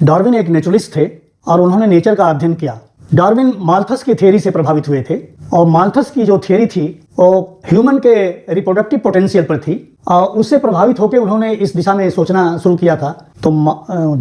Darwin एक naturalist थे और उन्होंने नेचर का अध्ययन किया। डार्विन माल्थस की थ्योरी से प्रभावित हुए थे और माल्थस की जो थ्योरी थी वो ह्यूमन के रिप्रोडक्टिव पोटेंशियल पर थी और उससे प्रभावित होकर उन्होंने इस दिशा में सोचना शुरू किया था। तो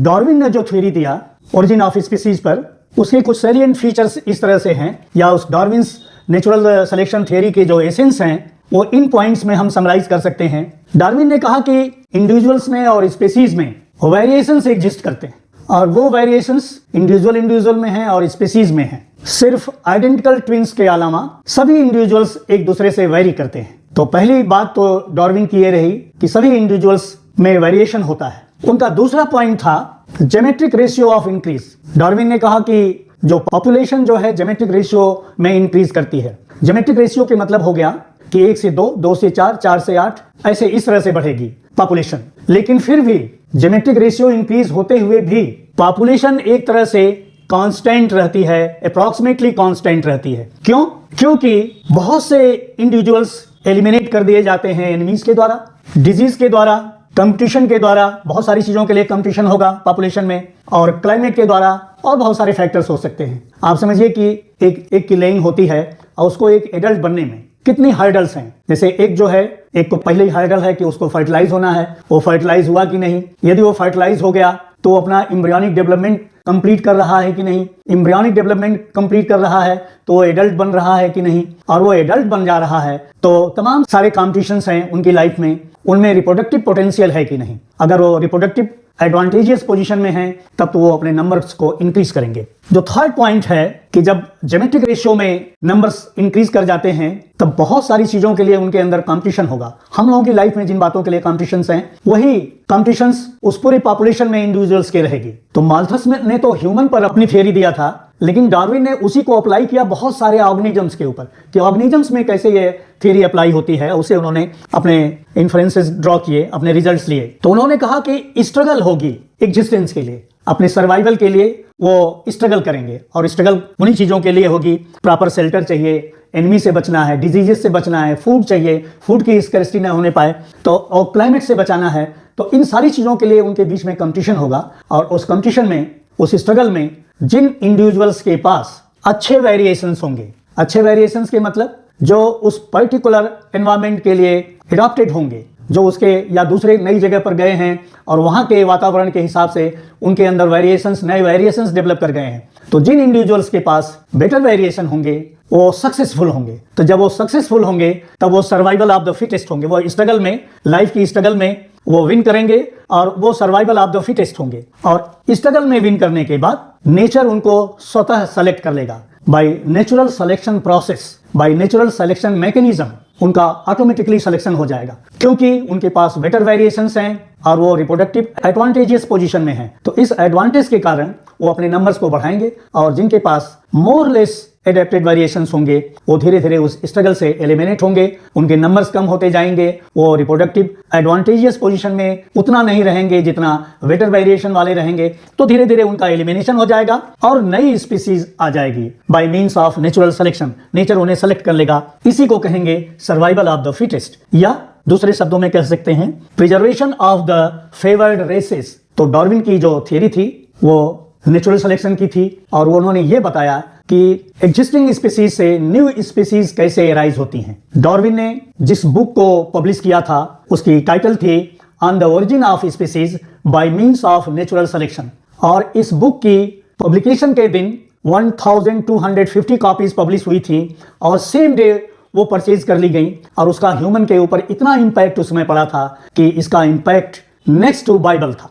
डार्विन ने जो थ्योरी दिया ओरिजिन ऑफ स्पीसीज पर, उसके कुछ सैलिएंट फीचर्स इस तरह से हैं, या उस डार्विन्स नेचुरल सिलेक्शन थ्योरी के जो एसेंस हैं वो इन पॉइंट्स में हम समराइज कर सकते हैं। डार्विन ने कहा कि इंडिविजुअल्स में और स्पीसीज में वेरिएशंस एग्जिस्ट करते हैं और वो वेरिएशंस इंडिविजुअल में हैं और स्पीसीज में हैं। सिर्फ आइडेंटिकल ट्विंस के अलावा सभी इंडिविजुअल्स एक दूसरे से वेरी करते हैं। तो पहली बात तो डार्विन की ये रही कि सभी इंडिविजुअल्स में वेरिएशन होता है। उनका दूसरा पॉइंट था geometric ratio of increase. Darwin ने कहा कि जो पॉपुलेशन जो है ज्योमेट्रिक रेशियो में इंक्रीज करती है। ज्योमेट्रिक रेशियो के मतलब हो गया कि 1 से 2, 2 से 4, 4 से 8, ऐसे इस तरह से बढ़ेगी पॉपुलेशन। लेकिन फिर भी ज्योमेट्रिक रेशियो इंक्रीज होते हुए भी पॉपुलेशन एक तरह से कांस्टेंट रहती है, अप्रॉक्सीमेटली कांस्टेंट रहती है। क्यों? क्योंकि बहुत से इंडिविजुअल्स एलिमिनेट कर दिए जाते हैं एनिमीज के द्वारा, डिजीज के द्वारा, कंपटीशन के द्वारा। बहुत सारी चीजों के लिए कंपटीशन होगा पॉपुलेशन में, और क्लाइमेट के द्वारा, और बहुत सारे फैक्टर्स हो सकते हैं। आप समझिए कि एक की लेइंग होती है और उसको एक एडल्ट बनने में कितनी हर्डल्स हैं। जैसे एक जो है, एक को पहले ही हर्डल है कि उसको फर्टिलाइज होना है, वो फर्टिलाइज हुआ कि नहीं। यदि वो फर्टिलाइज हो गया तो अपना एम्ब्रियोनिक डेवलपमेंट कंप्लीट कर रहा है कि नहीं। एम्ब्रियोनिक डेवलपमेंट कंप्लीट कर रहा है तो वो एडल्ट बन रहा है कि नहीं, और वो एडल्ट बन जा रहा है तो तमाम सारे कॉम्पिटिशन्स हैं उनकी लाइफ में, उनमें रिप्रोडक्टिव पोटेंशियल है कि नहीं। अगर वो रिप्रोडक्टिव एडवांटेजियस पोजीशन में हैं तब तो वो अपने नंबर्स को इंक्रीज करेंगे। जो थर्ड पॉइंट है कि जब ज्योमेट्रिक रेशियो में नंबर्स इंक्रीज कर जाते हैं तब बहुत सारी चीजों के लिए उनके अंदर कंपटीशन होगा। हम लोगों की लाइफ में जिन बातों के लिए कॉम्पिटिशन्स हैं वही कॉम्पिटिशन्स उस पूरे पॉपुलेशन में इंडिविजुअल्स के रहेगी। तो माल्थस ने तो ह्यूमन पर अपनी थ्योरी दिया था, लेकिन डार्विन ने उसी को अप्लाई किया बहुत सारे ऑर्गेनिजम्स के ऊपर कि ऑर्गेनिजम्स में कैसे ये थ्योरी अप्लाई होती है। उसे उन्होंने अपने इन्फ्रेंसेस ड्रॉ किए, अपने रिजल्ट्स लिए। तो उन्होंने कहा कि स्ट्रगल होगी एग्जिस्टेंस के लिए, अपने सर्वाइवल के लिए वो स्ट्रगल करेंगे, और स्ट्रगल उन्हीं चीजों के लिए होगी। प्रॉपर शेल्टर चाहिए, एनिमी से बचना है, डिजीजेस से बचना है, फूड चाहिए, फूड की स्कैर्सिटी ना होने पाए, तो और क्लाइमेट से बचाना है। तो इन सारी चीजों के लिए उनके बीच में कंपटीशन होगा, और उस कंपटीशन में, उस स्ट्रगल में जिन इंडिविजुअल्स के पास अच्छे वेरिएशंस होंगे, अच्छे वेरिएशंस के मतलब जो उस पर्टिकुलर एनवायरनमेंट के लिए एडॉप्टेड होंगे, जो उसके या दूसरे नई जगह पर गए हैं और वहाँ के वातावरण के हिसाब से उनके अंदर वेरिएशंस, नए वेरिएशंस डेवलप कर गए हैं, तो जिन इंडिविजुअल्स के पास बेटर वेरिएशन होंगे वो सक्सेसफुल होंगे। तो जब वो सक्सेसफुल होंगे तब वो सर्वाइवल ऑफ द फिटेस्ट होंगे। वो स्ट्रगल में, लाइफ की स्ट्रगल में वो विन करेंगे और वो सर्वाइवल ऑफ द फिटेस्ट होंगे। और स्ट्रगल में विन करने के बाद नेचर उनको स्वतः सेलेक्ट कर लेगा by natural selection process, by natural selection mechanism. उनका ऑटोमेटिकली सिलेक्शन हो जाएगा क्योंकि उनके पास बेटर वेरिएशंस हैं और वो रिप्रोडक्टिव एडवांटेजियस पोजीशन में हैं। तो इस एडवांटेज के कारण वो अपने नंबर्स को बढ़ाएंगे, और जिनके पास मोर लेस एडेप्टेड वेरिएशंस होंगे वो धीरे धीरे उस स्ट्रगल से एलिमिनेट होंगे, उनके नंबर्स कम होते जाएंगे, वो रिप्रोडक्टिव एडवांटेजियस पोजीशन में उतना नहीं रहेंगे जितना बेटर वेरिएशन वाले रहेंगे। तो धीरे धीरे उनका एलिमिनेशन हो जाएगा और नई स्पीसीज आ जाएगी by means of natural selection. Nature उन्हें सेलेक्ट कर लेगा। इसी को कहेंगे सर्वाइवल ऑफ द फिटेस्ट, या दूसरे शब्दों में कह सकते हैं preservation of the favoured races. तो डार्विन की जो थ्योरी थी वो नेचुरल सिलेक्शन की थी, और वो उन्होंने ये बताया कि एग्जिस्टिंग स्पीसीज से न्यू स्पीसीज कैसे राइज होती हैं। डार्विन ने जिस बुक को पब्लिश किया था उसकी टाइटल थी on the origin of species by means of natural selection, और इस बुक की पब्लिकेशन के दिन 1250 कॉपीज पब्लिश हुई थी और सेम डे वो परचेज कर ली गई, और उसका ह्यूमन के ऊपर इतना इंपैक्ट उसमें पड़ा था कि इसका इंपैक्ट नेक्स्ट टू बाइबल था।